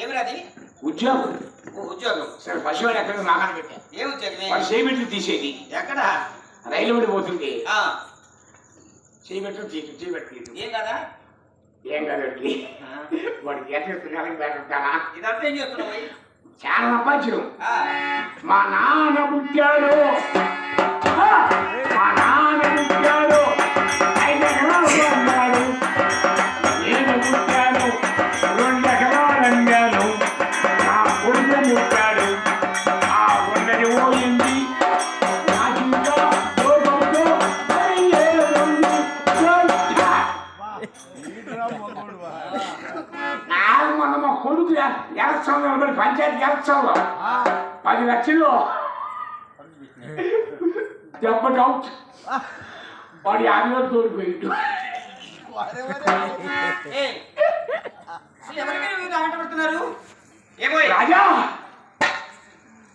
ఏమిరాది ఉద్యోగం. ఉద్యోగం సరే పశువులు ఎక్కడ నాగాలు పెట్టా. ఏ ఉద్యోగమే? వాడు చేయబెట్టి తీసేది. ఎక్కడ? రైలు పడిపోతుంది. చేయబెట్టి చేయబెట్టి ఏం కదా ఏం కాదండి. వాడికి ఎట్లా ఇదంతా ఏం చేస్తున్నావు? చాలా సంపాదించడం. మా నాన్న పుట్టాడు, మా నాన్న పుట్టాడు, 5 ఎకరాలు అన్నాడు. నేను పుట్టాను, 2 ఎకరాలు అన్నాను. నా కొడుకు పుట్టాడు, ఆ ఉన్నది పోయింది. నా జీవితం లోకంతో నాకు మొన్న మా కొడుకు ఎలక్షన్ నిలబడి పంచాయతీ ఎలక్షన్లో 10 లక్షలు దెబ్బ డౌట్. వాడు 50 వేలు తోడిపోయిండు. రాజా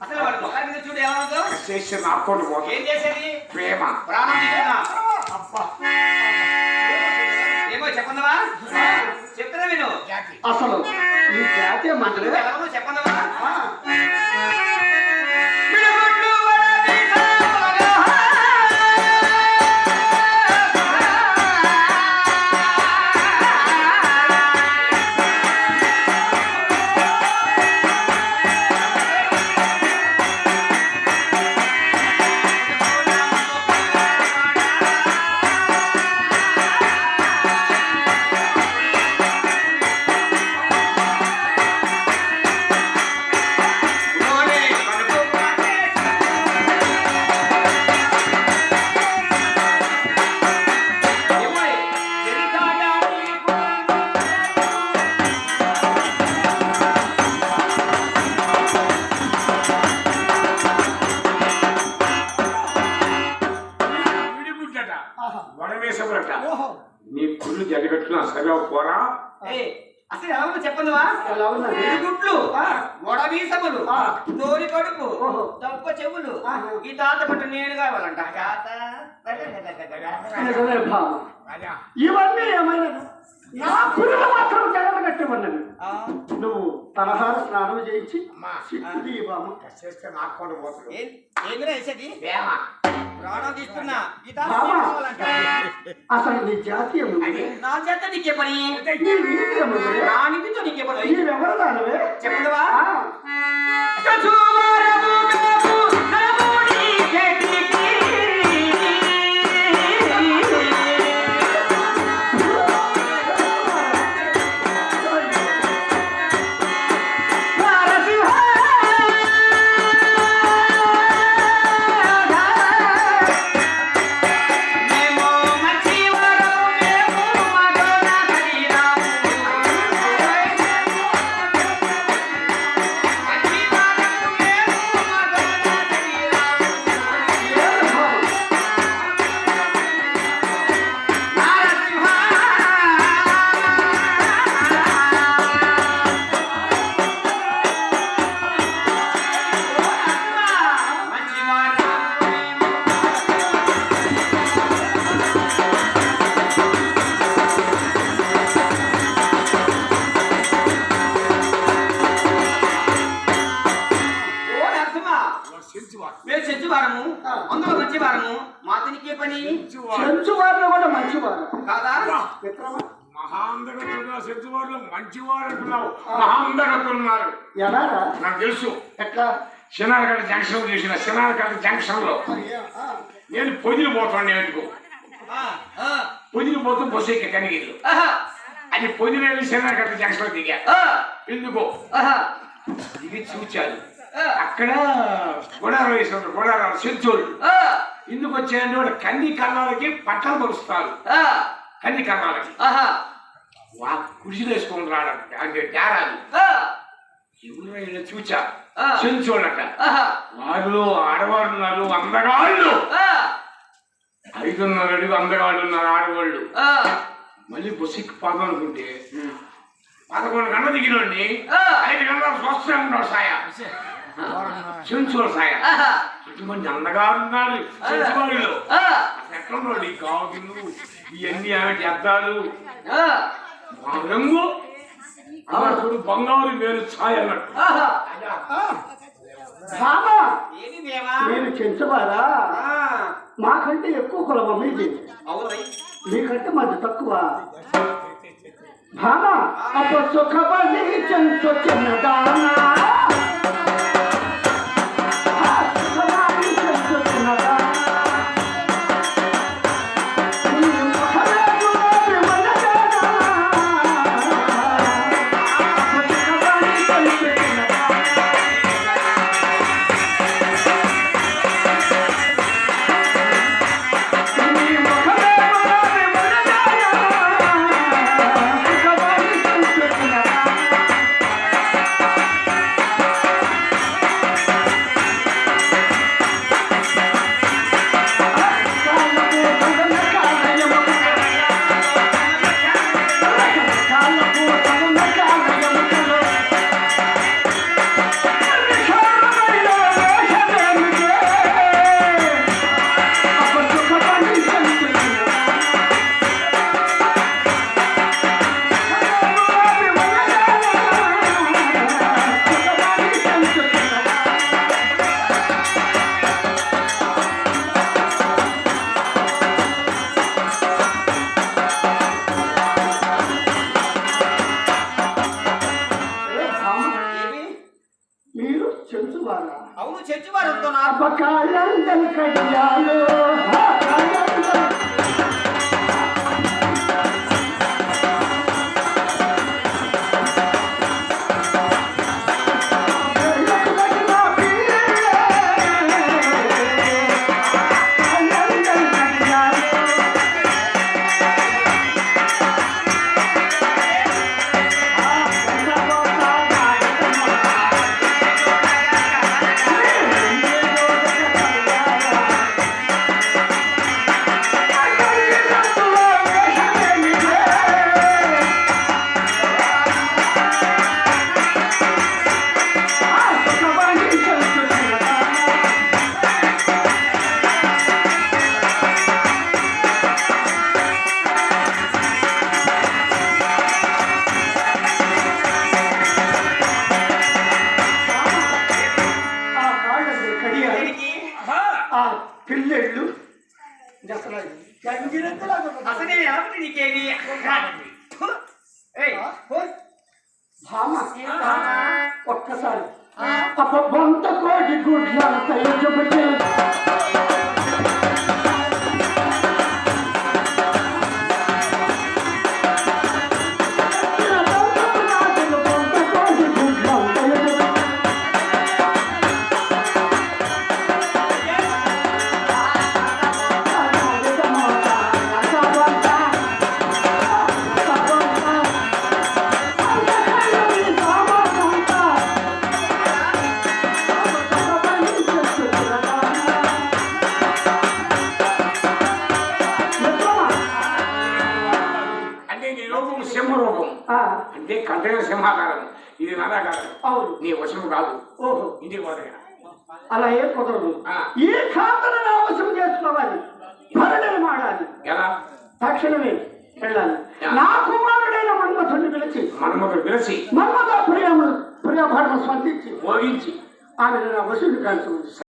అసలు వాడు ముఖాన్ని మీద చూడు ఏమవుతుందో చేస్తే నాకోటి ఏం చేసేది? ప్రేమ ప్రాణం ఏమో చెప్పందవా? చెప్తున్నా నేను అసలు ఈ జాతీయ మంత్రి చెప్పందవా? నీ కుళ్ళు జరగట్టున సరే పోరా. అసలు ఎలా ఉందో చెప్పండివా? గుడ్లు, గొడవీసములు, తోడి కడుపు, తప్ప చెవులు, ఈ తాత పట్టు నేను కావాలంట. ఇవన్నీ ఏమైనా నా పురుగు మాత్రం జరగనట్టున్నది. నువ్వు తలహార స్నానం చేయించి చేస్తే నాకు కూడా పోతుంది. ఏమిరా వేసేది? ప్రాణం తీస్తున్నా. అసలు నీ జాతీయం నా చేత నీకే పని, నా నిధితో నీకే పని. నీవెవరు దానవే చెప్పండివా? మేము చెంచువారము, అందులో మంచి వారము. మా తినికే పని. చెంచువారిలో కూడా మంచి వారు కాదా? మహాందగతున్నా చెంచువారిలో మంచివారు అంటున్నావు. మహాందగతున్నారు ఎలా నాకు తెలుసు. ఎట్లా? శనారగడ్డ జంక్షన్ చూసిన శనారగడ్డ జంక్షన్ లో నేను పొదిలి పోతాను. నేటికు పొదిలి పోతూ బస్సు ఎక్కి కనిగిల్లు అది పొదిలి వెళ్ళి శనారగడ్డ జంక్షన్ లో దిగా. ఎందుకో దిగి చూచాను. అక్కడ గొడాలు వేసాడు. గొడాలు సెంచోళ్ళు ఎందుకు వచ్చాయంటే వాడు కన్ని కన్నాలకి పట్టలు పరుస్తారు. కన్ని కన్నాలకి కుడిసి వేసుకొని రాడంటే అంటే తేరాలు ఎవరైనా చూచా సెంచోళ్ళట. వారిలో ఆడవాళ్ళు ఉన్నారు, అందగాళ్ళు 5.5 అడుగు అందగాళ్ళు ఉన్నారు ఆడవాళ్ళు. మళ్ళీ బస్సుకి పోదాం అనుకుంటే 11 గంటలు దిగినండి 5 గంటలు స్వస్థంగా ఉన్నాడు సాయ చెంచుల సాయ. ఇటువంటి అందగారు ఉన్నారు చెంచువారిలో. ఎక్కడ ఉన్నాడు ఈ కావుకిళ్ళు ఇవన్నీ ఆమె అద్దాలు రంగు చూడు బంగారు మేలు ఛాయ అన్నట్టు. ఆహా. భామ ఏది దేవా? మీరు చెంచవారా? ఆ, మాకంటే ఎక్కువ కులమా మీది? అవునై. మీకంటే మాది తక్కువ. భామ అపసుఖబలి చెంచు చిన్నదానా, సుఖబలి చెంచు చిన్నదానా, నీ ముఖమే గులాబీ వనజానా, అపసుఖబలి చెంచు చిన్నదానా. మీరు చెంచువారా? అవును చెంచువారంతో నా అపకాలందరి కడియాలు దేనికి? ఆ పిల్లెళ్ళు అసలు నేను ఎలా ఉంది నీకేమి? ఏయ్, పో. భామ ఒక్కసారి అప్ప బొంత కోడి గుడ్లంత ఎదుగుతే అంటే నీ రూపం సింహరూపం, అంటే కంటైన సింహాకారం, ఇది నాదాకారం. అవును. నీ వశము కాదు. ఓహో, ఇంటికి పోతే అలా ఏ కుదరదు. ఈ ఖాతను అవసరం చేసుకోవాలి, భరణలు మాడాలి. ఎలా? తక్షణమే వెళ్ళాలి. నా కుమారుడైన మన్మథుడిని పిలిచి మన్మథుడు పిలిచి మన్మథ ప్రియభరణ స్పందించి మోగించి ఆమెను నా వశుని కాల్చవచ్చు.